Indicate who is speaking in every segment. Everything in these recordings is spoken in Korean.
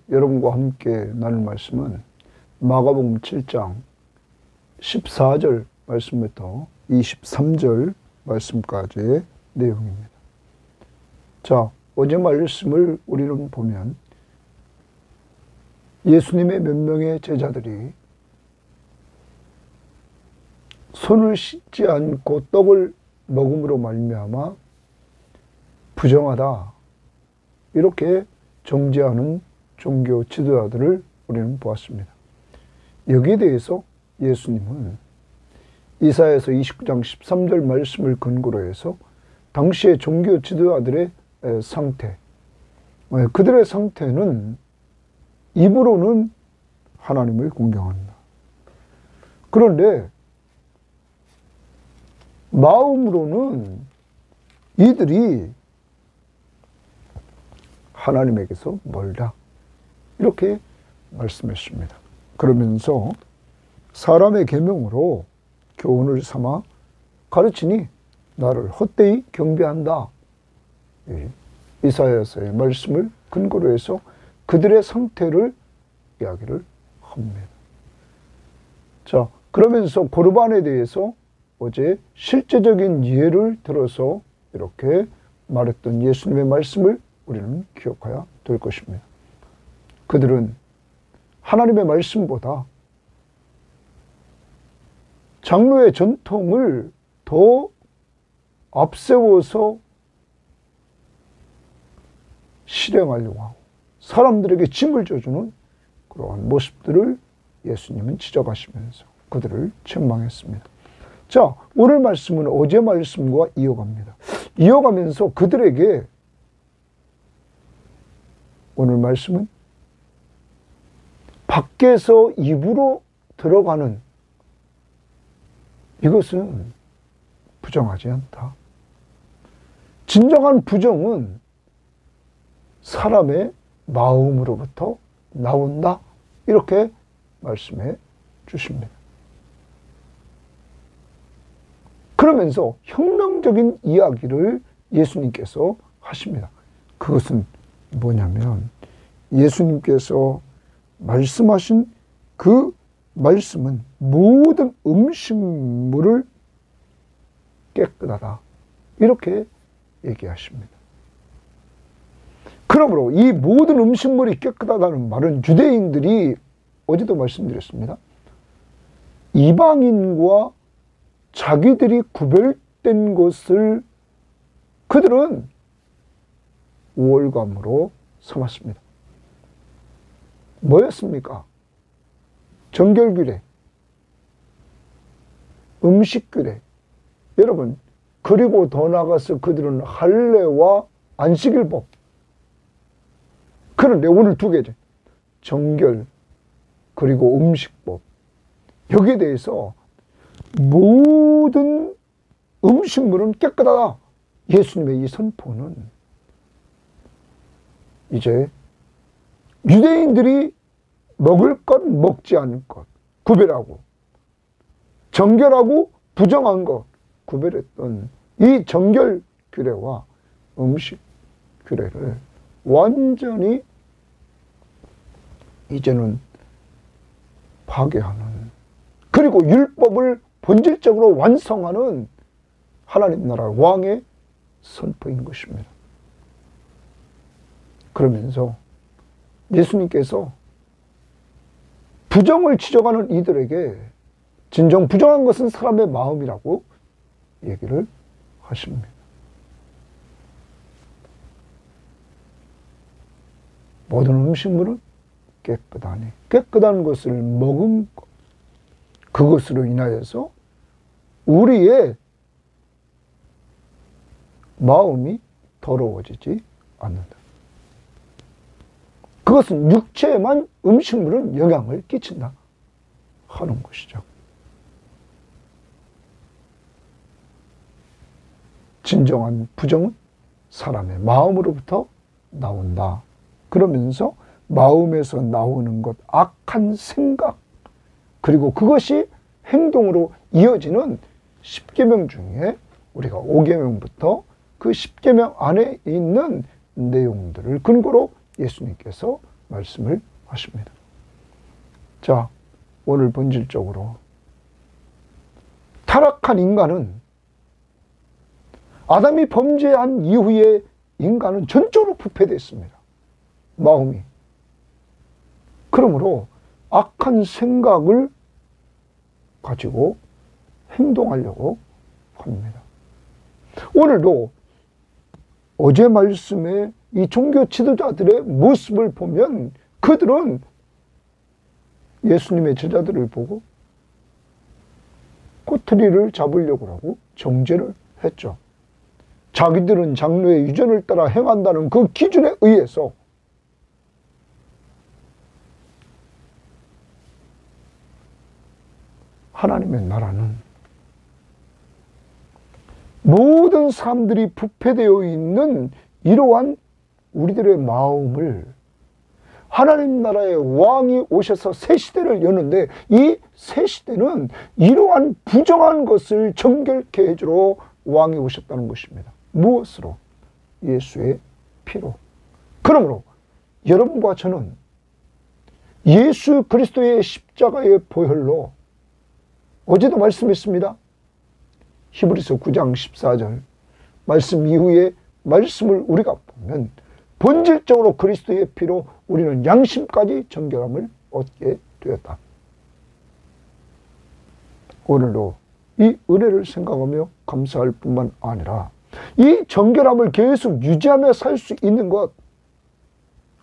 Speaker 1: 여러분과 함께 나눌 말씀은 마가복음 7장 14절 말씀부터 23절 말씀까지의 내용입니다. 자, 어제 말씀을 우리는 보면 예수님의 몇 명의 제자들이 손을 씻지 않고 떡을 먹음으로 말미암아 부정하다, 이렇게 정죄하는 종교 지도자들을 우리는 보았습니다. 여기에 대해서 예수님은 이사야서 29장 13절 말씀을 근거로 해서 당시의 종교 지도자들의 상태, 그들의 상태는 입으로는 하나님을 공경한다. 그런데 마음으로는 이들이 하나님에게서 멀다, 이렇게 말씀했습니다. 그러면서 사람의 계명으로 교훈을 삼아 가르치니 나를 헛되이 경배한다, 이사야서의 말씀을 근거로 해서 그들의 상태를 이야기를 합니다. 자, 그러면서 고르반에 대해서 어제 실제적인 예를 들어서 이렇게 말했던 예수님의 말씀을 우리는 기억해야 될 것입니다. 그들은 하나님의 말씀보다 장로의 전통을 더 앞세워서 실행하려고 하고 사람들에게 짐을 져주는 그러한 모습들을 예수님은 지적하시면서 그들을 책망했습니다. 자, 오늘 말씀은 어제 말씀과 이어갑니다. 이어가면서 그들에게 오늘 말씀은 밖에서 입으로 들어가는 이것은 부정하지 않다. 진정한 부정은 사람의 마음으로부터 나온다, 이렇게 말씀해 주십니다. 그러면서 혁명적인 이야기를 예수님께서 하십니다. 그것은 뭐냐면 예수님께서 말씀하신 그 말씀은 모든 음식물을 깨끗하다, 이렇게 얘기하십니다. 그러므로 이 모든 음식물이 깨끗하다는 말은 유대인들이 어제도 말씀드렸습니다. 이방인과 자기들이 구별된 것을 그들은 우월감으로 삼았습니다. 뭐였습니까? 정결규례, 음식규례. 여러분, 그리고 더 나아가서 그들은 할례와 안식일법. 그런데 오늘 두 개죠. 정결 그리고 음식법. 여기에 대해서 모든 음식물은 깨끗하다, 예수님의 이 선포는 이제 유대인들이 먹을 것, 먹지 않을 것 구별하고 정결하고 부정한 것 구별했던 이 정결 규례와 음식 규례를 완전히 이제는 파괴하는, 그리고 율법을 본질적으로 완성하는 하나님 나라 왕의 선포인 것입니다. 그러면서 예수님께서 부정을 지적하는 이들에게 진정 부정한 것은 사람의 마음이라고 얘기를 하십니다. 모든 음식물은 깨끗하니 깨끗한 것을 먹은 것, 그것으로 인하여서 우리의 마음이 더러워지지 않는다. 그것은 육체에만 음식물은 영향을 끼친다 하는 것이죠. 진정한 부정은 사람의 마음으로부터 나온다. 그러면서 마음에서 나오는 것, 악한 생각, 그리고 그것이 행동으로 이어지는 10계명 중에 우리가 5계명부터 그 10계명 안에 있는 내용들을 근거로 예수님께서 말씀을 하십니다. 자, 오늘 본질적으로 타락한 인간은, 아담이 범죄한 이후에 인간은 전적으로 부패됐습니다. 마음이. 그러므로 악한 생각을 가지고 행동하려고 합니다. 오늘도 어제 말씀에 이 종교 지도자들의 모습을 보면 그들은 예수님의 제자들을 보고 꼬투리를 잡으려고 하고 정죄를 했죠. 자기들은 장로의 유전을 따라 행한다는 그 기준에 의해서 하나님의 나라는 모든 사람들이 부패되어 있는 이러한 우리들의 마음을 하나님 나라의 왕이 오셔서 새 시대를 여는데, 이 새 시대는 이러한 부정한 것을 정결케 해주러 왕이 오셨다는 것입니다. 무엇으로? 예수의 피로. 그러므로 여러분과 저는 예수 그리스도의 십자가의 보혈로, 어제도 말씀했습니다. 히브리서 9장 14절 말씀 이후에 말씀을 우리가 보면 본질적으로 그리스도의 피로 우리는 양심까지 정결함을 얻게 되었다. 오늘도 이 은혜를 생각하며 감사할 뿐만 아니라 이 정결함을 계속 유지하며 살 수 있는 것,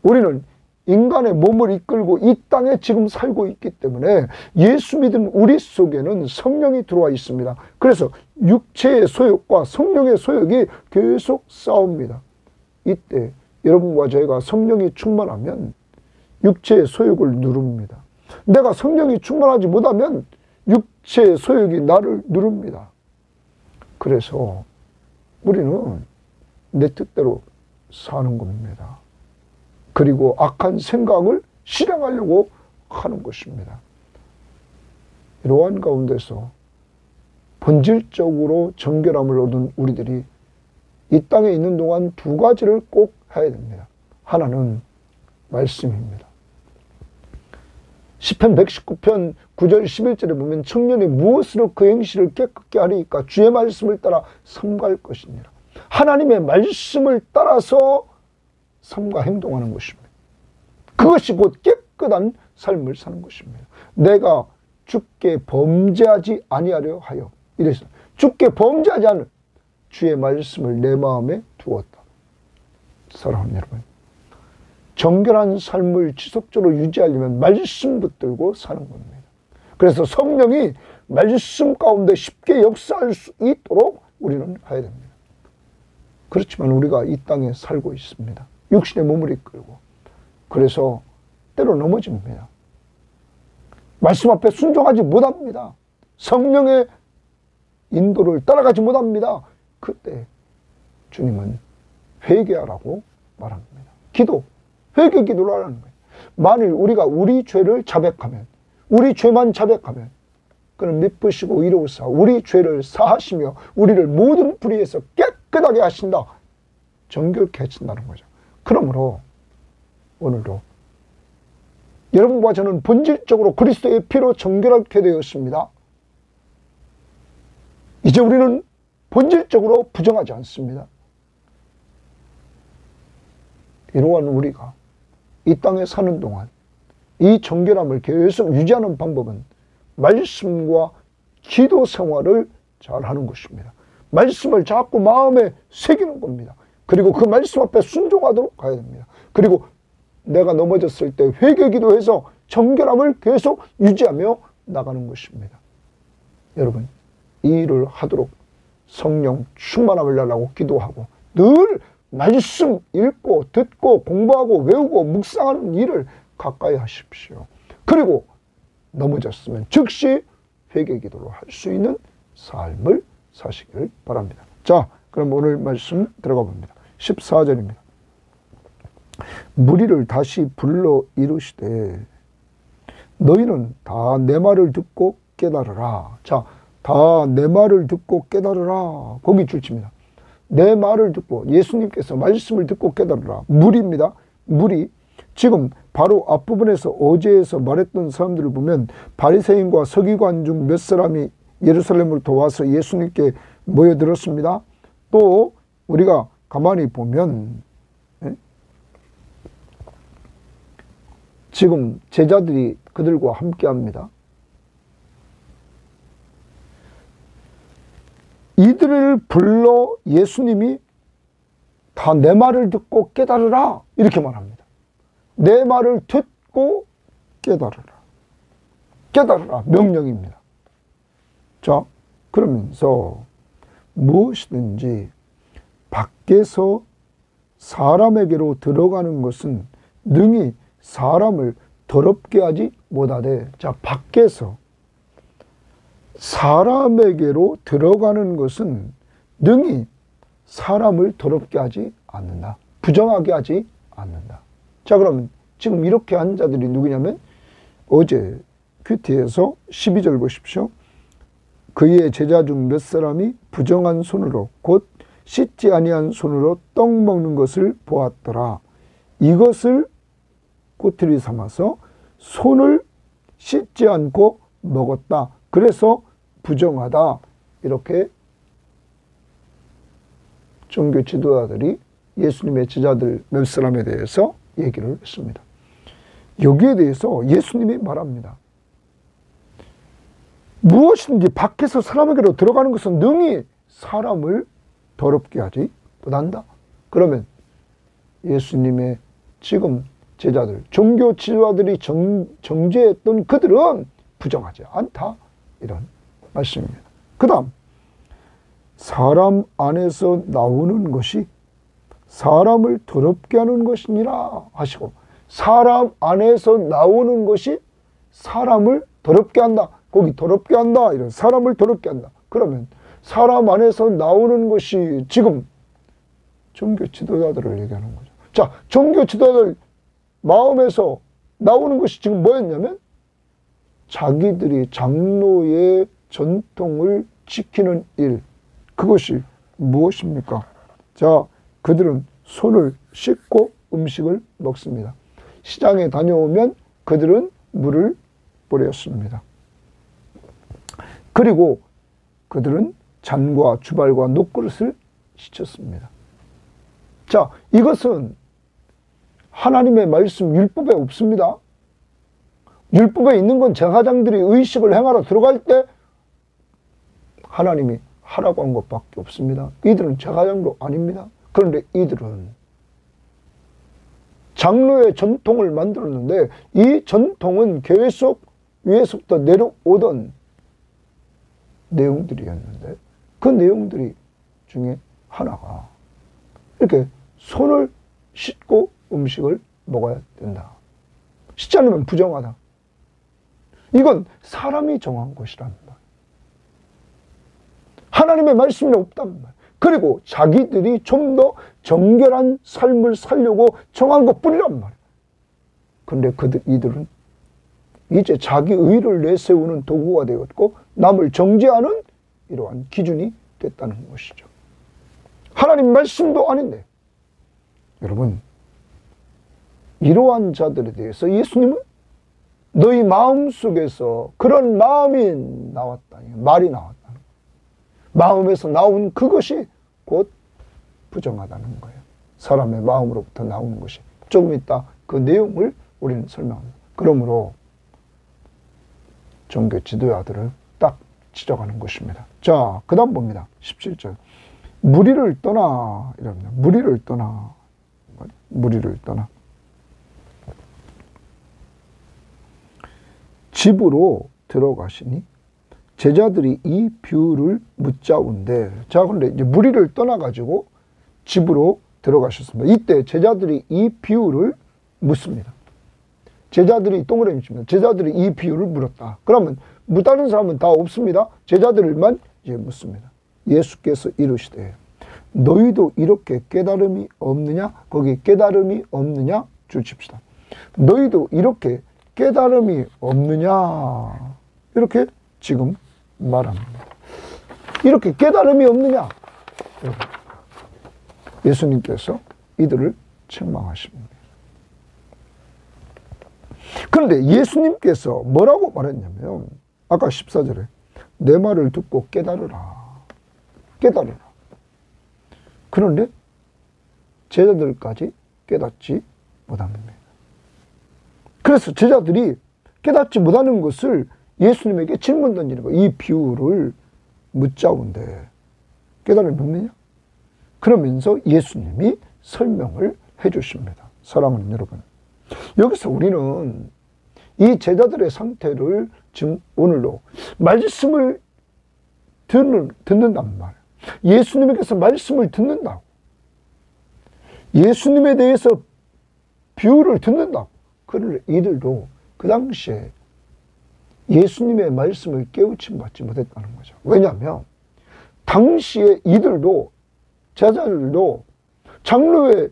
Speaker 1: 우리는 인간의 몸을 이끌고 이 땅에 지금 살고 있기 때문에 예수 믿은 우리 속에는 성령이 들어와 있습니다. 그래서 육체의 소욕과 성령의 소욕이 계속 싸웁니다. 이때 여러분과 저희가 성령이 충만하면 육체의 소욕을 누릅니다. 내가 성령이 충만하지 못하면 육체의 소욕이 나를 누릅니다. 그래서 우리는 내 뜻대로 사는 겁니다. 그리고 악한 생각을 실행하려고 하는 것입니다. 이러한 가운데서 본질적으로 정결함을 얻은 우리들이 이 땅에 있는 동안 두 가지를 꼭 해야 됩니다. 하나는 말씀입니다. 시편 119편 9절 11절에 보면 청년이 무엇으로 그 행실을 깨끗게 하리이까? 주의 말씀을 따라 삼갈 것이니라. 하나님의 말씀을 따라서 삶과 행동하는 것입니다. 그것이 곧 깨끗한 삶을 사는 것입니다. 내가 주께 범죄하지 아니하려 하여, 이래서 주께 범죄하지 않을 주의 말씀을 내 마음에 두었다. 사랑하는 여러분, 정결한 삶을 지속적으로 유지하려면 말씀 붙들고 사는 겁니다. 그래서 성령이 말씀 가운데 쉽게 역사할 수 있도록 우리는 해야 됩니다. 그렇지만 우리가 이 땅에 살고 있습니다. 육신의 몸을 이끌고. 그래서 때로 넘어집니다. 말씀 앞에 순종하지 못합니다. 성령의 인도를 따라가지 못합니다. 그때 주님은 회개하라고 말합니다. 기도, 회개 기도를 하라는 거예요. 만일 우리가 우리 죄를 자백하면, 우리 죄만 자백하면 그는 미쁘시고 이로우사 우리 죄를 사하시며 우리를 모든 불의에서 깨끗하게 하신다. 정결케 하신다는 거죠. 그러므로 오늘도 여러분과 저는 본질적으로 그리스도의 피로 정결하게 되었습니다. 이제 우리는 본질적으로 부정하지 않습니다. 이러한 우리가 이 땅에 사는 동안 이 정결함을 계속 유지하는 방법은 말씀과 기도 생활을 잘 하는 것입니다. 말씀을 자꾸 마음에 새기는 겁니다. 그리고 그 말씀 앞에 순종하도록 가야 됩니다. 그리고 내가 넘어졌을 때 회개 기도해서 정결함을 계속 유지하며 나가는 것입니다. 여러분, 이 일을 하도록 성령 충만함을 달라고 기도하고 늘 말씀 읽고 듣고 공부하고 외우고 묵상하는 일을 가까이 하십시오. 그리고 넘어졌으면 즉시 회개 기도를 할 수 있는 삶을 사시길 바랍니다. 자, 그럼 오늘 말씀 들어가 봅니다. 14절입니다. 무리를 다시 불러 이르시되 너희는 다 내 말을 듣고 깨달으라. 자, 다 내 말을 듣고 깨달으라. 거기 줄칩니다. 내 말을 듣고, 예수님께서 말씀을 듣고 깨달으라. 무리입니다. 무리. 지금 바로 앞부분에서 어제에서 말했던 사람들을 보면 바리새인과 서기관 중 몇 사람이 예루살렘으로부터 와서 예수님께 모여들었습니다. 또 우리가 가만히 보면 지금 제자들이 그들과 함께합니다. 이들을 불러 예수님이 다 내 말을 듣고 깨달으라 이렇게 말합니다. 내 말을 듣고 깨달으라. 깨달으라 명령입니다. 자, 그러면서 무엇이든지 밖에서 사람에게로 들어가는 것은 능히 사람을 더럽게 하지 못하되. 자, 밖에서 사람에게로 들어가는 것은 능히 사람을 더럽게 하지 않는다. 부정하게 하지 않는다. 자, 그러면 지금 이렇게 한 자들이 누구냐면 어제 큐티에서 12절 보십시오. 그의 제자 중 몇 사람이 부정한 손으로 곧 씻지 아니한 손으로 떡 먹는 것을 보았더라. 이것을 꼬투리 삼아서 손을 씻지 않고 먹었다. 그래서 부정하다. 이렇게 종교 지도자들이 예수님의 제자들 몇 사람에 대해서 얘기를 했습니다. 여기에 대해서 예수님이 말합니다. 무엇이든지 밖에서 사람에게로 들어가는 것은 능히 사람을 더럽게 하지 못한다. 그러면 예수님의 지금 제자들, 종교 지도자들이 정죄했던 그들은 부정하지 않다. 이런 말씀입니다. 그 다음 사람 안에서 나오는 것이 사람을 더럽게 하는 것이니라 하시고, 사람 안에서 나오는 것이 사람을 더럽게 한다. 거기 더럽게 한다. 이런 사람을 더럽게 한다. 그러면 사람 안에서 나오는 것이 지금 종교 지도자들을 얘기하는 거죠. 자, 종교 지도자들 마음에서 나오는 것이 지금 뭐였냐면 자기들이 장로의 전통을 지키는 일. 그것이 무엇입니까? 자, 그들은 손을 씻고 음식을 먹습니다. 시장에 다녀오면 그들은 물을 뿌렸습니다. 그리고 그들은 잔과 주발과 녹그릇을 씻었습니다. 자, 이것은 하나님의 말씀 율법에 없습니다. 율법에 있는 건 제사장들이 의식을 행하러 들어갈 때 하나님이 하라고 한 것밖에 없습니다. 이들은 제사장도 아닙니다. 그런데 이들은 장로의 전통을 만들었는데 이 전통은 계속 위에서부터 내려오던 내용들이었는데 그 내용들이 중에 하나가 이렇게 손을 씻고 음식을 먹어야 된다. 씻지 않으면 부정하다. 이건 사람이 정한 것이란 말. 하나님의 말씀이 없단 말. 그리고 자기들이 좀 더 정결한 삶을 살려고 정한 것뿐이란 말이에요. 그런데 이들은 이제 자기 의를 내세우는 도구가 되었고 남을 정죄하는 이러한 기준이 됐다는 것이죠. 하나님 말씀도 아닌데 여러분, 이러한 자들에 대해서 예수님은 너희 마음속에서 그런 마음이 나왔다, 말이 나왔다는 거예요. 마음에서 나온 그것이 곧 부정하다는 거예요. 사람의 마음으로부터 나오는 것이. 조금 이따 그 내용을 우리는 설명합니다. 그러므로 종교 지도자들을 딱 지적하는 것입니다. 자, 그 다음 봅니다. 17절. 무리를 떠나 이랍니다. 무리를 떠나. 무리를 떠나. 집으로 들어가시니 제자들이 이 비유를 묻자운데. 자, 그런데 이제 무리를 떠나가지고 집으로 들어가셨습니다. 이때 제자들이 이 비유를 묻습니다. 제자들이 동그라미 칩니다. 제자들이 이 비유를 물었다. 그러면 다른 사람은 다 없습니다. 제자들만 이제 묻습니다. 예수께서 이르시되 너희도 이렇게 깨달음이 없느냐? 거기 깨달음이 없느냐? 줄칩시다. 너희도 이렇게 깨달음이 없느냐? 이렇게 지금 말합니다. 이렇게 깨달음이 없느냐? 예수님께서 이들을 책망하십니다. 그런데 예수님께서 뭐라고 말했냐면 아까 14절에 내 말을 듣고 깨달으라. 깨달으라. 그런데 제자들까지 깨닫지 못합니다. 그래서 제자들이 깨닫지 못하는 것을 예수님에게 질문 던지는 거예요. 이 비유를 묻자온데 깨달음이 없느냐? 그러면서 예수님이 설명을 해 주십니다. 사랑하는 여러분, 여기서 우리는 이 제자들의 상태를 지금 오늘도 말씀을 듣는단 말이에요. 예수님께서 말씀을 듣는다고, 예수님에 대해서 비유를 듣는다고. 그런데 이들도 그 당시에 예수님의 말씀을 깨우침 받지 못했다는 거죠. 왜냐하면 당시에 이들도, 제자들도 장로의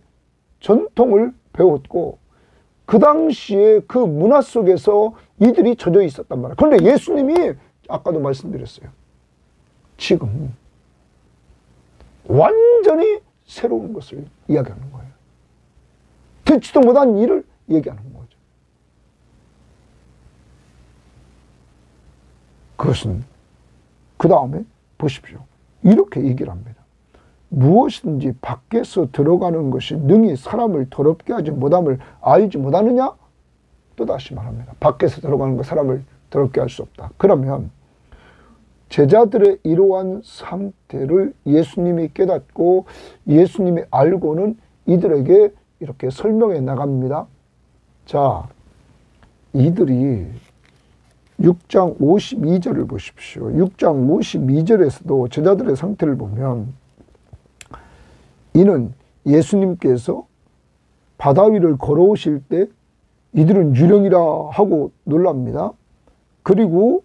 Speaker 1: 전통을 배웠고 그 당시에 그 문화 속에서 이들이 젖어 있었단 말이에요. 그런데 예수님이 아까도 말씀드렸어요. 지금 완전히 새로운 것을 이야기하는 거예요. 듣지도 못한 일을 얘기하는 거죠. 그것은 그 다음에 보십시오. 이렇게 얘기를 합니다. 무엇이든지 밖에서 들어가는 것이 능히 사람을 더럽게 하지 못함을 알지 못하느냐? 또다시 말합니다. 밖에서 들어가는 것 사람을 더럽게 할 수 없다. 그러면 제자들의 이러한 상태를 예수님이 깨닫고 예수님이 알고는 이들에게 이렇게 설명해 나갑니다. 자, 이들이 6장 52절을 보십시오. 6장 52절에서도 제자들의 상태를 보면 이는 예수님께서 바다 위를 걸어오실 때 이들은 유령이라 하고 놀랍니다. 그리고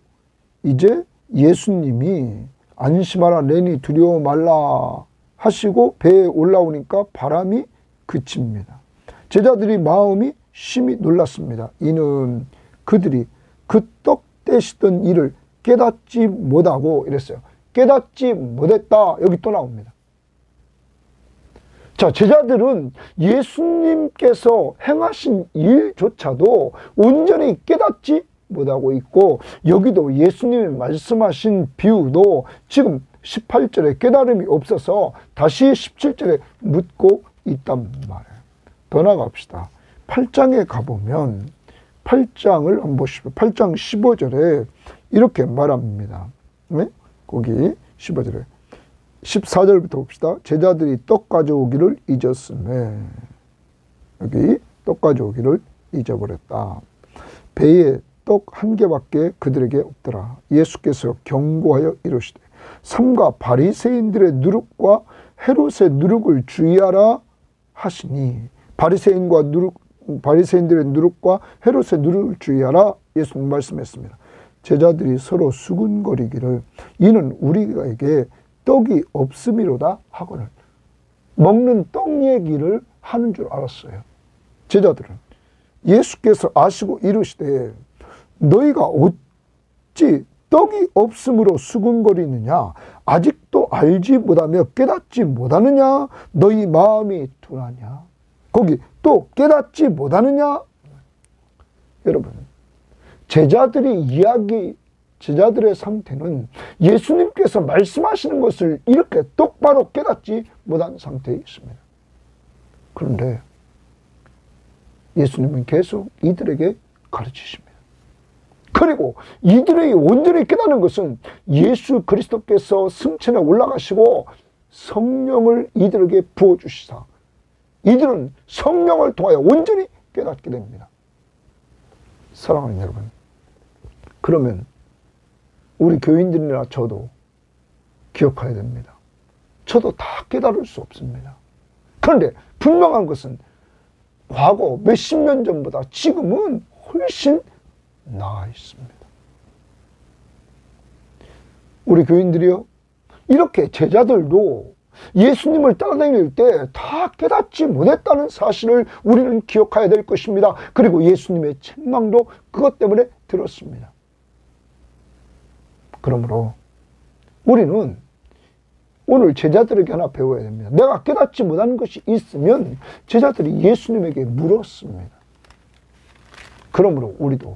Speaker 1: 이제 예수님이 안심하라 내니 두려워 말라 하시고 배에 올라오니까 바람이 그칩니다. 제자들이 마음이 심히 놀랐습니다. 이는 그들이 그 떡 떼시던 일을 깨닫지 못하고 이랬어요. 깨닫지 못했다. 여기 또 나옵니다. 자, 제자들은 예수님께서 행하신 일조차도 온전히 깨닫지 못하고 있고 여기도 예수님이 말씀하신 비유도 지금 18절에 깨달음이 없어서 다시 17절에 묻고 있단 말이에요. 더 나갑시다. 8장에 가보면 8장을 한번 보십시오. 8장 15절에 이렇게 말합니다. 네? 거기 15절에 14절부터 봅시다. 제자들이 떡 가져오기를 잊었음에 여기 떡 가져오기를 잊어버렸다. 배에 떡 한 개밖에 그들에게 없더라. 예수께서 경고하여 이르시되 삼가 바리새인들의 누룩과 헤롯의 누룩을 주의하라 하시니 바리새인들의 누룩과 헤롯의 누룩을 주의하라 예수님 말씀했습니다. 제자들이 서로 수군거리기를 이는 우리에게 떡이 없음이로다 하거늘 먹는 떡 얘기를 하는 줄 알았어요. 제자들은 예수께서 아시고 이르시되 너희가 어찌 떡이 없음으로 수군거리느냐? 아직도 알지 못하며 깨닫지 못하느냐? 너희 마음이 둔하냐? 거기 또 깨닫지 못하느냐? 여러분, 제자들의 상태는 예수님께서 말씀하시는 것을 이렇게 똑바로 깨닫지 못한 상태에 있습니다. 그런데 예수님은 계속 이들에게 가르치십니다. 그리고 이들이 온전히 깨닫는 것은 예수 그리스도께서 승천에 올라가시고 성령을 이들에게 부어주시사 이들은 성령을 통하여 온전히 깨닫게 됩니다. 사랑하는 여러분, 그러면 우리 교인들이나 저도 기억해야 됩니다. 저도 다 깨달을 수 없습니다. 그런데 분명한 것은 과거 몇십 년 전보다 지금은 훨씬 나아 있습니다. 우리 교인들이요, 이렇게 제자들도 예수님을 따라다닐 때 다 깨닫지 못했다는 사실을 우리는 기억해야 될 것입니다. 그리고 예수님의 책망도 그것 때문에 들었습니다. 그러므로 우리는 오늘 제자들에게 하나 배워야 됩니다. 내가 깨닫지 못하는 것이 있으면 제자들이 예수님에게 물었습니다. 그러므로 우리도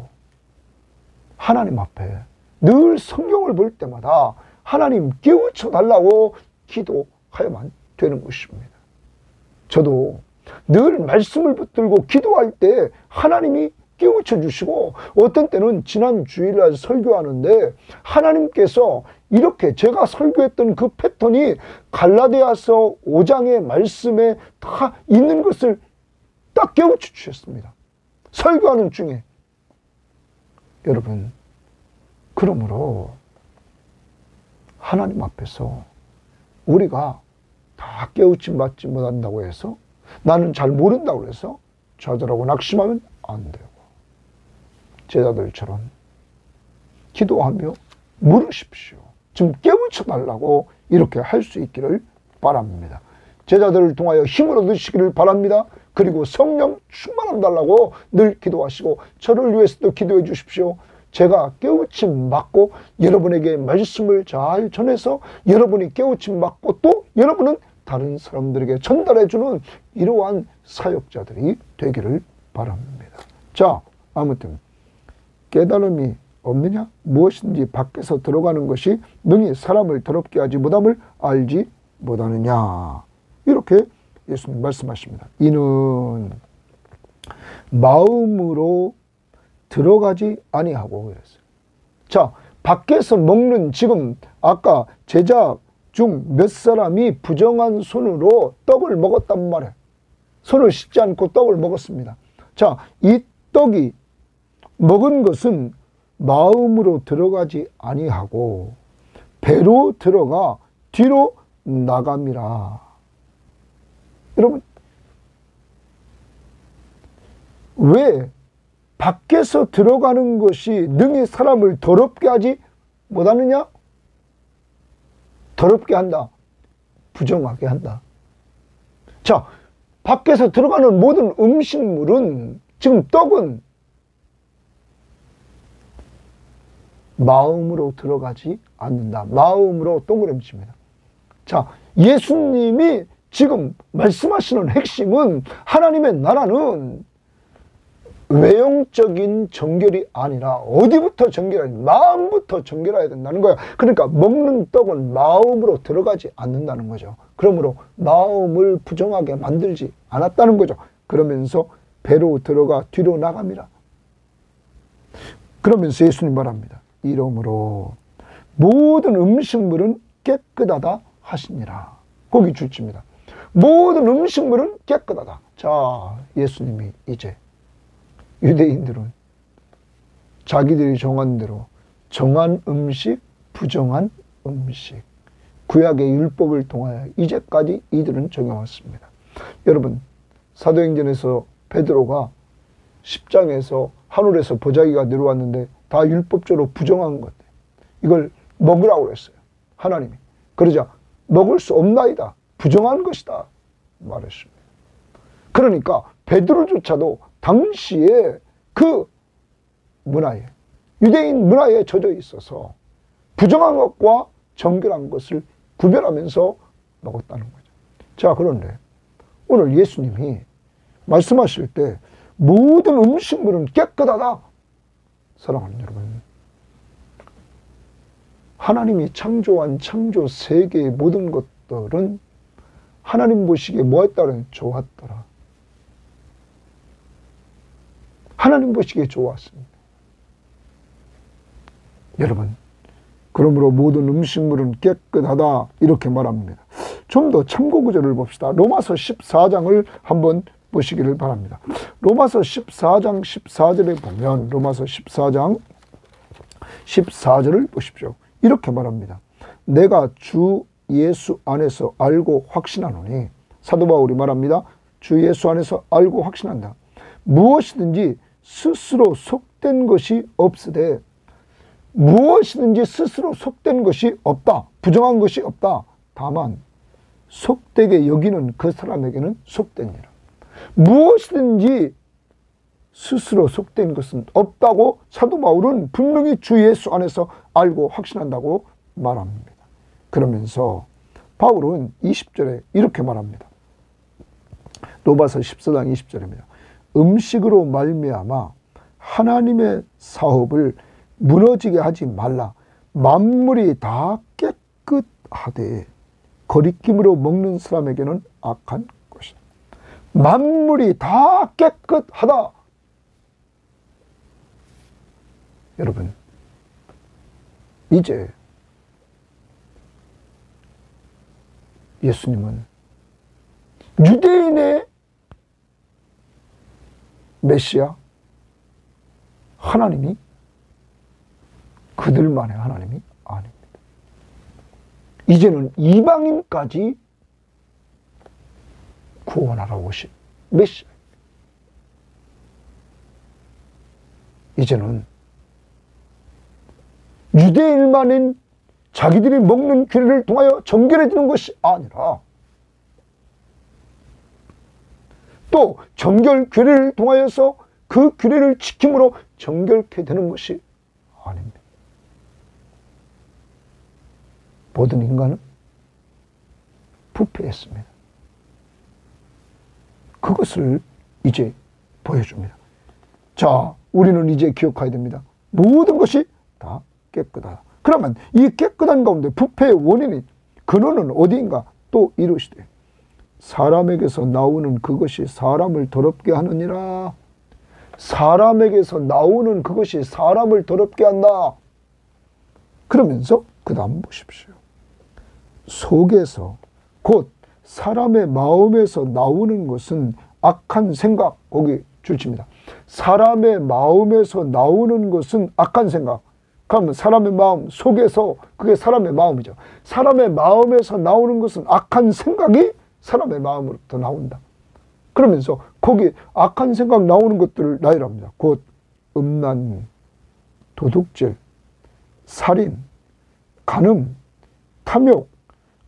Speaker 1: 하나님 앞에 늘 성경을 볼 때마다 하나님 깨우쳐 달라고 기도해야만 되는 것입니다. 저도 늘 말씀을 붙들고 기도할 때 하나님이 깨우쳐 주시고, 어떤 때는 지난 주일날 설교하는데 하나님께서 이렇게 제가 설교했던 그 패턴이 갈라디아서 5장의 말씀에 다 있는 것을 딱 깨우쳐 주셨습니다. 설교하는 중에. 여러분, 그러므로 하나님 앞에서 우리가 다 깨우침 받지 못한다고 해서, 나는 잘 모른다고 해서 좌절하고 낙심하면 안 되고, 제자들처럼 기도하며 물으십시오. 지금 깨우쳐 달라고 이렇게 할 수 있기를 바랍니다. 제자들을 통하여 힘을 얻으시기를 바랍니다. 그리고 성령 충만함 달라고 늘 기도하시고, 저를 위해서도 기도해 주십시오. 제가 깨우침 받고 여러분에게 말씀을 잘 전해서 여러분이 깨우침 받고 또 여러분은 다른 사람들에게 전달해 주는 이러한 사역자들이 되기를 바랍니다. 자, 아무튼 깨달음이 없느냐? 무엇인지 밖에서 들어가는 것이 능히 사람을 더럽게 하지 못함을 알지 못하느냐? 이렇게 예수님 말씀하십니다. 이는 마음으로 들어가지 아니하고 그랬어요. 자, 밖에서 먹는, 지금 아까 제자 중 몇 사람이 부정한 손으로 떡을 먹었단 말이에요. 손을 씻지 않고 떡을 먹었습니다. 자, 이 떡이 먹은 것은 마음으로 들어가지 아니하고 배로 들어가 뒤로 나감이라. 여러분, 왜 밖에서 들어가는 것이 능히 사람을 더럽게 하지 못하느냐? 더럽게 한다. 부정하게 한다. 자, 밖에서 들어가는 모든 음식물은, 지금 떡은 마음으로 들어가지 않는다. 마음으로 동그라미칩니다. 자, 예수님이 지금 말씀하시는 핵심은, 하나님의 나라는 외형적인 정결이 아니라 어디부터 정결해야 돼? 마음부터 정결해야 된다는 거야. 그러니까 먹는 떡은 마음으로 들어가지 않는다는 거죠. 그러므로 마음을 부정하게 만들지 않았다는 거죠. 그러면서 배로 들어가 뒤로 나갑니다. 그러면서 예수님 말합니다. 이러므로 모든 음식물은 깨끗하다 하시니라. 거기 줄집니다. 모든 음식물은 깨끗하다. 자, 예수님이 이제 유대인들은 자기들이 정한 대로 정한 음식, 부정한 음식, 구약의 율법을 통하여 이제까지 이들은 정해왔습니다. 여러분, 사도행전에서 베드로가 10장에서 하늘에서 보자기가 내려왔는데 다 율법적으로 부정한 것, 이걸 먹으라고 했어요. 하나님이. 그러자 먹을 수 없나이다. 부정한 것이다. 말했습니다. 그러니까 베드로조차도 당시에 그 문화에, 유대인 문화에 젖어 있어서 부정한 것과 정결한 것을 구별하면서 먹었다는 거죠. 자, 그런데 오늘 예수님이 말씀하실 때 모든 음식물은 깨끗하다. 사랑하는 여러분, 하나님이 창조한 창조 세계의 모든 것들은 하나님 보시기에 뭐했다는? 좋았더라. 하나님 보시기에 좋았습니다. 여러분, 그러므로 모든 음식물은 깨끗하다 이렇게 말합니다. 좀 더 참고 구절을 봅시다. 로마서 14장을 한번 보시기를 바랍니다. 로마서 14장 14절에 보면, 로마서 14장 14절을 보십시오. 이렇게 말합니다. 내가 주 예수 안에서 알고 확신하노니, 사도 바울이 말합니다. 주 예수 안에서 알고 확신한다. 무엇이든지 스스로 속된 것이 없으되, 무엇이든지 스스로 속된 것이 없다. 부정한 것이 없다. 다만 속되게 여기는 그 사람에게는 속되니라. 무엇이든지 스스로 속된 것은 없다고 사도 바울은 분명히 주 예수 안에서 알고 확신한다고 말합니다. 그러면서 바울은 20절에 이렇게 말합니다. 로마서 14장 20절입니다. 음식으로 말미암아 하나님의 사업을 무너지게 하지 말라. 만물이 다 깨끗하되 거리낌으로 먹는 사람에게는 악한 것이다. 만물이 다 깨끗하다. 여러분, 이제 예수님은 유대인의 메시아 하나님이 그들만의 하나님이 아닙니다. 이제는 이방인까지 구원하러 오신 메시아. 이제는 유대인만인 자기들이 먹는 규례를 통하여 정결해 지는 것이 아니라 또 정결 규례를 통하여서 그 규례를 지킴으로 정결케 되는 것이 아닙니다. 모든 인간은 부패했습니다. 그것을 이제 보여줍니다. 자, 우리는 이제 기억해야 됩니다. 모든 것이 다 깨끗하다. 그러면 이 깨끗한 가운데 부패의 원인이 근원은 어디인가? 또 이르시되 사람에게서 나오는 그것이 사람을 더럽게 하느니라. 사람에게서 나오는 그것이 사람을 더럽게 한다. 그러면서 그 다음 보십시오. 속에서 곧 사람의 마음에서 나오는 것은 악한 생각. 거기 줄칩니다. 사람의 마음에서 나오는 것은 악한 생각. 그러면 사람의 마음 속에서, 그게 사람의 마음이죠. 사람의 마음에서 나오는 것은 악한 생각이 사람의 마음으로부터 나온다. 그러면서 거기 악한 생각 나오는 것들을 나열합니다. 곧 음란, 도둑질, 살인, 간음, 탐욕,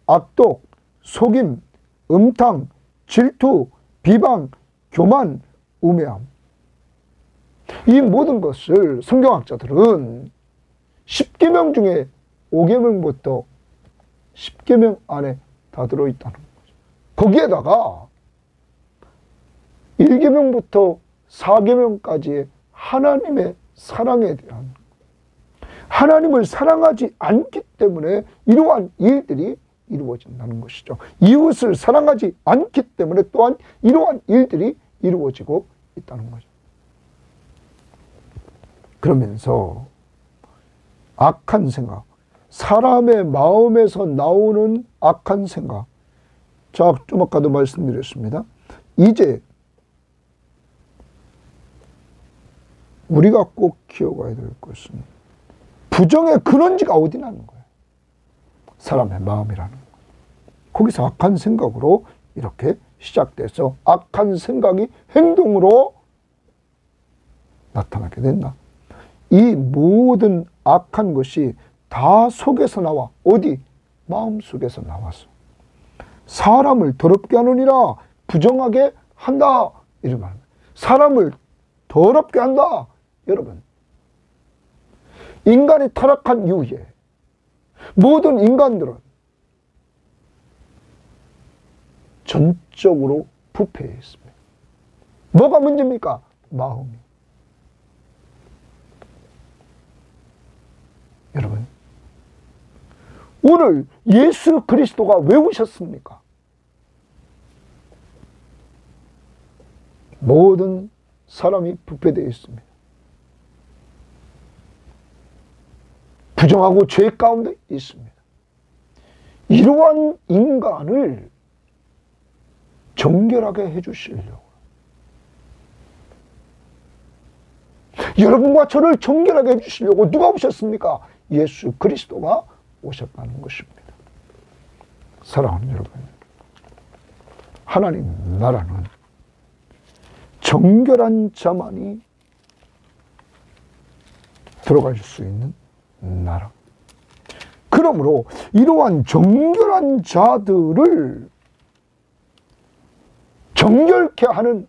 Speaker 1: 악독, 속임, 음탕, 질투, 비방, 교만, 우매함. 이 모든 것을 성경학자들은 10계명 중에 5계명부터 10계명 안에 다 들어있다는 거죠. 거기에다가 1계명부터 4계명까지의 하나님의 사랑에 대한, 하나님을 사랑하지 않기 때문에 이러한 일들이 이루어진다는 것이죠. 이웃을 사랑하지 않기 때문에 또한 이러한 일들이 이루어지고 있다는 거죠. 그러면서 악한 생각, 사람의 마음에서 나오는 악한 생각. 자, 좀 아까도 말씀드렸습니다. 이제 우리가 꼭 기억해야 될 것은 부정의 근원지가 어디냐는 거예요. 사람의 마음이라는 거예요. 거기서 악한 생각으로 이렇게 시작돼서 악한 생각이 행동으로 나타나게 된다. 이 모든 악한 것이 다 속에서 나와. 어디? 마음속에서 나와서 사람을 더럽게 하느니라. 부정하게 한다. 이런 말입니다. 사람을 더럽게 한다. 여러분, 인간이 타락한 이후에 모든 인간들은 전적으로 부패했습니다. 뭐가 문제입니까? 마음이. 여러분, 오늘 예수 그리스도가 왜 오셨습니까? 모든 사람이 부패되어 있습니다. 부정하고 죄 가운데 있습니다. 이러한 인간을 정결하게 해주시려고, 여러분과 저를 정결하게 해주시려고 누가 오셨습니까? 예수 그리스도가 오셨다는 것입니다. 사랑하는 여러분, 하나님 나라는 정결한 자만이 들어갈 수 있는 나라. 그러므로 이러한 정결한 자들을 정결케 하는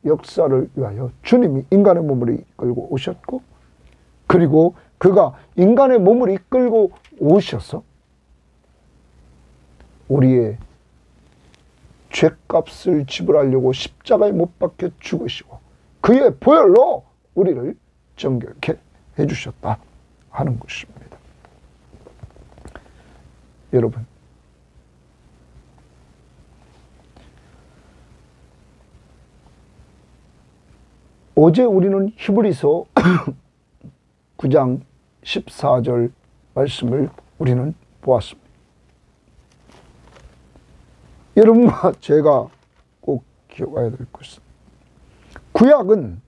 Speaker 1: 역사를 위하여 주님이 인간의 몸을 이끌고 오셨고, 그리고 그가 인간의 몸을 이끌고 오셔서 우리의 죄값을 지불하려고 십자가에 못 박혀 죽으시고 그의 보혈로 우리를 정결케 해주셨다 하는 것입니다. 여러분, 어제 우리는 히브리서 9장 14절 말씀을 우리는 보았습니다. 여러분과 제가 꼭 기억해야 될 것은, 구약은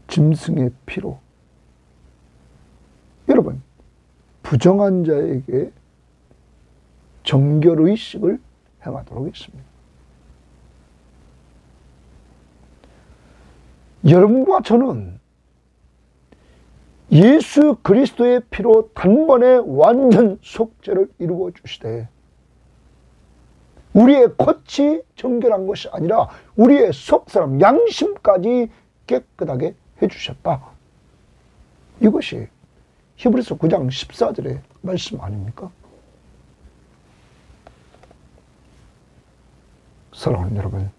Speaker 1: 짐승의 피로 여러분 부정한 자에게 정결의식을 행하도록 했습니다. 여러분과 저는 예수 그리스도의 피로 단번에 완전 속죄를 이루어 주시되, 우리의 겉이 정결한 것이 아니라 우리의 속사람 양심까지 깨끗하게 해주셨다. 이것이 히브리서 9장 14절의 말씀 아닙니까? 사랑하는 여러분,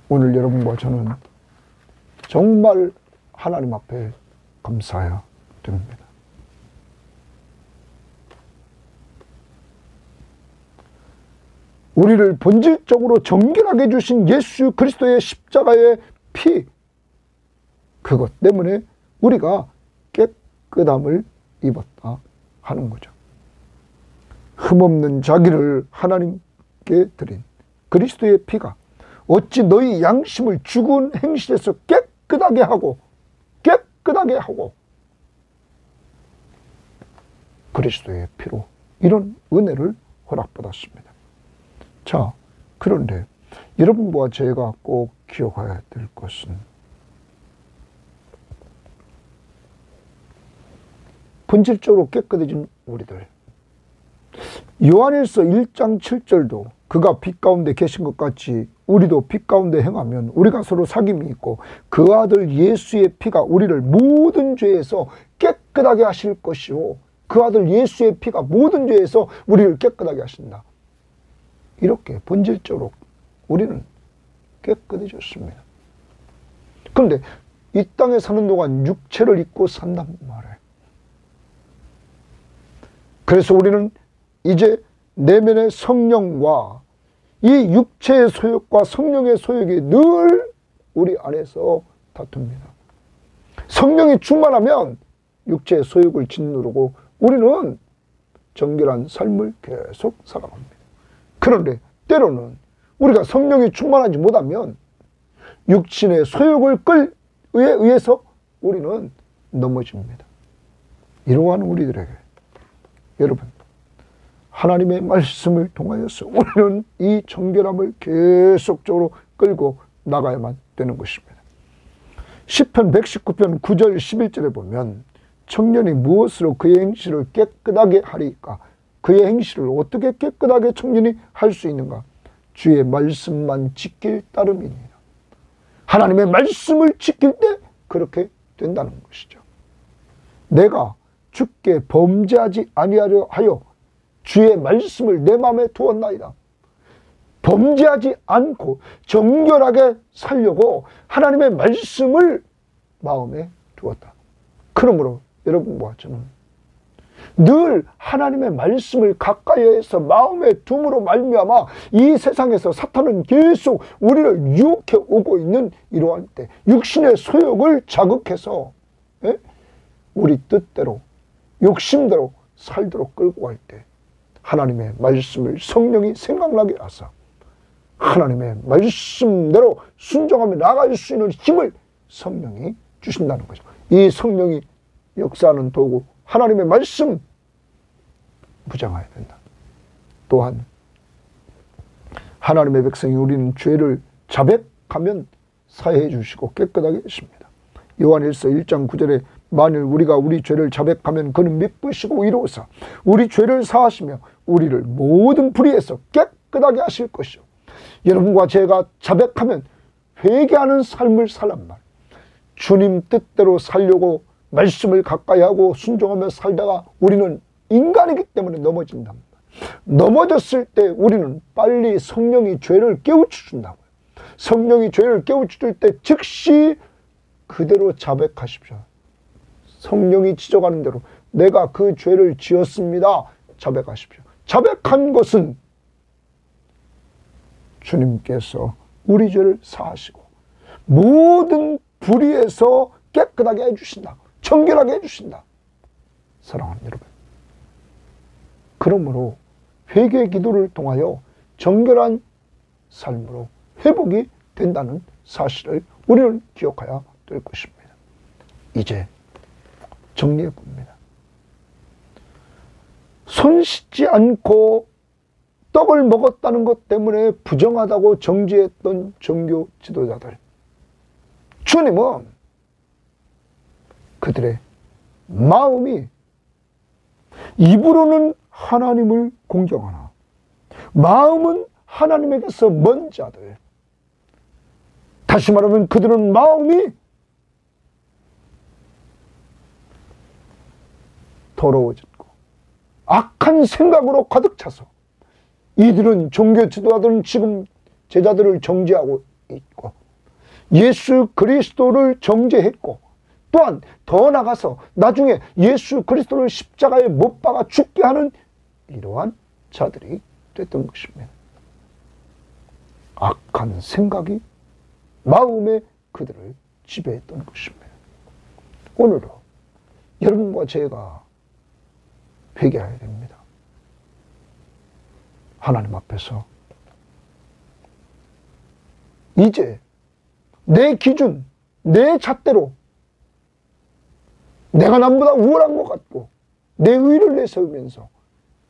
Speaker 1: 오늘 여러분과 저는 정말 하나님 앞에 감사해야 됩니다. 우리를 본질적으로 정결하게 해주신 예수 그리스도의 십자가의 피, 그것 때문에 우리가 깨끗함을 입었다 하는 거죠. 흠없는 자기를 하나님께 드린 그리스도의 피가 어찌 너희 양심을 죽은 행실에서 깨끗하게 하고 그리스도의 피로 이런 은혜를 허락받았습니다. 자, 그런데 여러분과 제가 꼭 기억해야 될 것은, 본질적으로 깨끗해진 우리들, 요한일서 1장 7절도 그가 빛 가운데 계신 것 같이 우리도 빛 가운데 행하면 우리가 서로 사귐이 있고 그 아들 예수의 피가 우리를 모든 죄에서 깨끗하게 하실 것이요, 그 아들 예수의 피가 모든 죄에서 우리를 깨끗하게 하신다. 이렇게 본질적으로 우리는 깨끗해졌습니다. 그런데 이 땅에 사는 동안 육체를 입고 산단 말이에요. 그래서 우리는 이제 내면의 성령과 이 육체의 소욕과 성령의 소욕이 늘 우리 안에서 다툽니다. 성령이 충만하면 육체의 소욕을 짓누르고 우리는 정결한 삶을 계속 살아갑니다. 그런데 때로는 우리가 성령이 충만하지 못하면 육신의 소욕을 의해서 우리는 넘어집니다. 이러한 우리들에게 여러분, 하나님의 말씀을 통하여서 우리는 이 정결함을 계속적으로 끌고 나가야만 되는 것입니다. 시편 119편 9절 11절에 보면, 청년이 무엇으로 그의 행실을 깨끗하게 하리까? 그의 행실을 어떻게 깨끗하게 청년이 할 수 있는가? 주의 말씀만 지킬 따름이니라. 하나님의 말씀을 지킬 때 그렇게 된다는 것이죠. 내가 주께 범죄하지 아니하려 하여 주의 말씀을 내 마음에 두었나이다. 범죄하지 않고 정결하게 살려고 하나님의 말씀을 마음에 두었다. 그러므로 여러분과 저는 늘 하나님의 말씀을 가까이에서 마음에 둠으로 말미암아 이 세상에서 사탄은 계속 우리를 유혹해 오고 있는 이러한 때, 육신의 소욕을 자극해서 우리 뜻대로 욕심대로 살도록 끌고 갈 때, 하나님의 말씀을 성령이 생각나게 하사 하나님의 말씀대로 순종하며 나아갈 수 있는 힘을 성령이 주신다는 거죠. 이 성령이 역사하는 도구, 하나님의 말씀 무장해야 된다. 또한 하나님의 백성이 우리는 죄를 자백하면 사해해 주시고 깨끗하게 하십니다. 요한일서 1장 9절에 만일 우리가 우리 죄를 자백하면 그는 미쁘시고 의로우사 우리 죄를 사하시며 우리를 모든 불의에서 깨끗하게 하실 것이요. 여러분과 제가 자백하면 회개하는 삶을 살란 말. 주님 뜻대로 살려고 말씀을 가까이 하고 순종하며 살다가 우리는 인간이기 때문에 넘어진답니다. 넘어졌을 때 우리는 빨리 성령이 죄를 깨우쳐 준다고요. 성령이 죄를 깨우칠 때 즉시 그대로 자백하십시오. 성령이 지적하는 대로 내가 그 죄를 지었습니다. 자백하십시오. 자백한 것은 주님께서 우리 죄를 사하시고 모든 불의에서 깨끗하게 해주신다. 정결하게 해주신다. 사랑하는 여러분, 그러므로 회개 기도를 통하여 정결한 삶으로 회복이 된다는 사실을 우리는 기억해야 될 것입니다. 이제 정리해 봅니다. 손 씻지 않고 떡을 먹었다는 것 때문에 부정하다고 정죄했던 종교 지도자들, 주님은 그들의 마음이 입으로는 하나님을 공경하나 마음은 하나님에게서 먼 자들, 다시 말하면 그들은 마음이 더러워졌고 악한 생각으로 가득 차서 이들은 종교 지도자들은 지금 제자들을 정죄하고 있고 예수 그리스도를 정죄했고 또한 더 나가서 나중에 예수 그리스도를 십자가에 못 박아 죽게 하는 이러한 자들이 됐던 것입니다. 악한 생각이 마음에 그들을 지배했던 것입니다. 오늘도 여러분과 제가 회개해야 됩니다. 하나님 앞에서 이제 내 기준, 내 잣대로 내가 남보다 우월한 것 같고 내 의를 내세우면서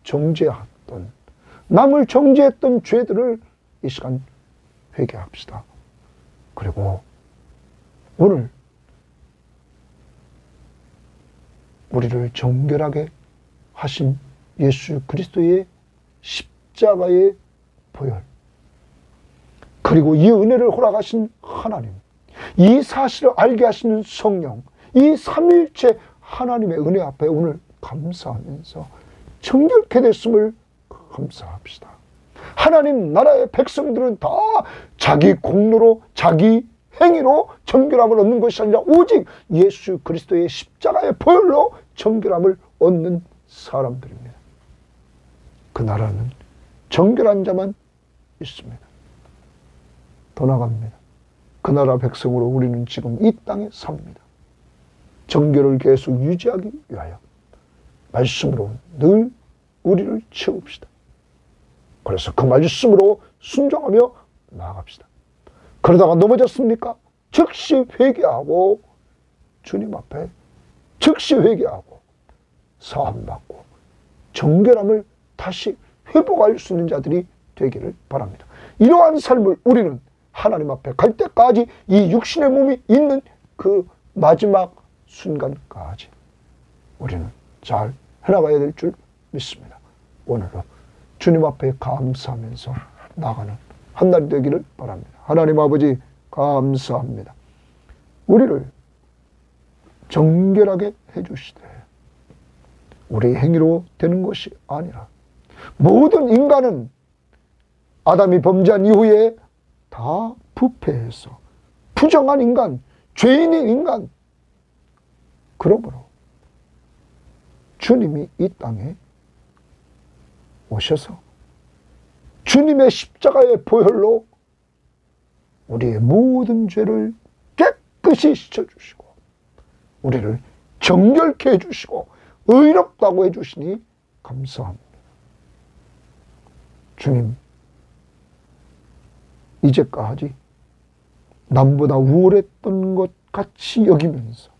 Speaker 1: 정죄했던, 남을 정죄했던 죄들을 이 시간 회개합시다. 그리고 오늘 우리를 정결하게 하신 예수 그리스도의 십자가의 보혈, 그리고 이 은혜를 허락하신 하나님, 이 사실을 알게 하시는 성령, 이 삼일체 하나님의 은혜 앞에 오늘 감사하면서 정결케 됐음을 감사합시다. 하나님 나라의 백성들은 다 자기 공로로, 자기 행위로 정결함을 얻는 것이 아니라 오직 예수 그리스도의 십자가의 보혈로 정결함을 얻는 사람들입니다. 그 나라는 정결한 자만 있습니다. 더 나아갑니다. 그 나라 백성으로 우리는 지금 이 땅에 삽니다. 정결을 계속 유지하기 위하여 말씀으로 늘 우리를 채웁시다. 그래서 그 말씀으로 순종하며 나아갑시다. 그러다가 넘어졌습니까? 즉시 회개하고 주님 앞에 즉시 회개하고 사함받고 정결함을 다시 회복할 수 있는 자들이 되기를 바랍니다. 이러한 삶을 우리는 하나님 앞에 갈 때까지 이 육신의 몸이 있는 그 마지막 순간까지 우리는 잘 해나가야 될 줄 믿습니다. 오늘도 주님 앞에 감사하면서 나가는 한 날이 되기를 바랍니다. 하나님 아버지 감사합니다. 우리를 정결하게 해주시되 우리 행위로 되는 것이 아니라 모든 인간은 아담이 범죄한 이후에 다 부패해서 부정한 인간, 죄인의 인간, 그러므로 주님이 이 땅에 오셔서 주님의 십자가의 보혈로 우리의 모든 죄를 깨끗이 씻어주시고 우리를 정결케 해주시고 의롭다고 해주시니 감사합니다. 주님, 이제까지 남보다 우월했던 것 같이 여기면서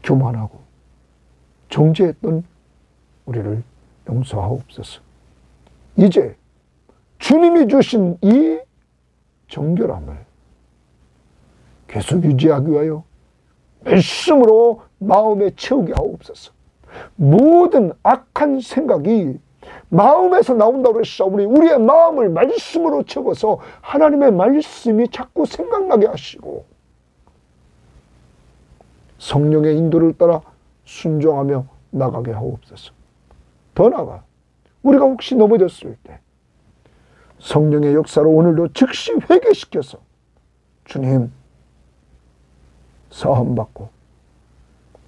Speaker 1: 교만하고 정죄했던 우리를 용서하옵소서. 이제 주님이 주신 이 정결함을 계속 유지하기 위하여 말씀으로 마음에 채우게 하옵소서. 모든 악한 생각이 마음에서 나온다고 했사오니 우리의 마음을 말씀으로 채워서 하나님의 말씀이 자꾸 생각나게 하시고 성령의 인도를 따라 순종하며 나가게 하옵소서. 더 나아가 우리가 혹시 넘어졌을 때 성령의 역사로 오늘도 즉시 회개시켜서 주님 사함받고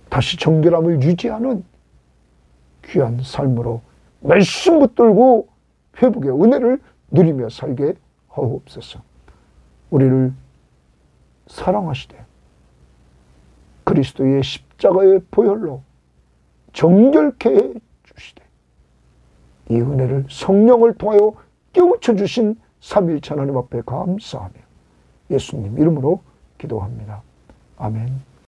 Speaker 1: 다시 정결함을 유지하는 귀한 삶으로 말씀 붙들고 회복의 은혜를 누리며 살게 하옵소서. 우리를 사랑하시되 그리스도의 십자가의 보혈로 정결케 해 주시되 이 은혜를 성령을 통하여 깨우쳐 주신 삼위일체 하나님 앞에 감사하며 예수님 이름으로 기도합니다. 아멘.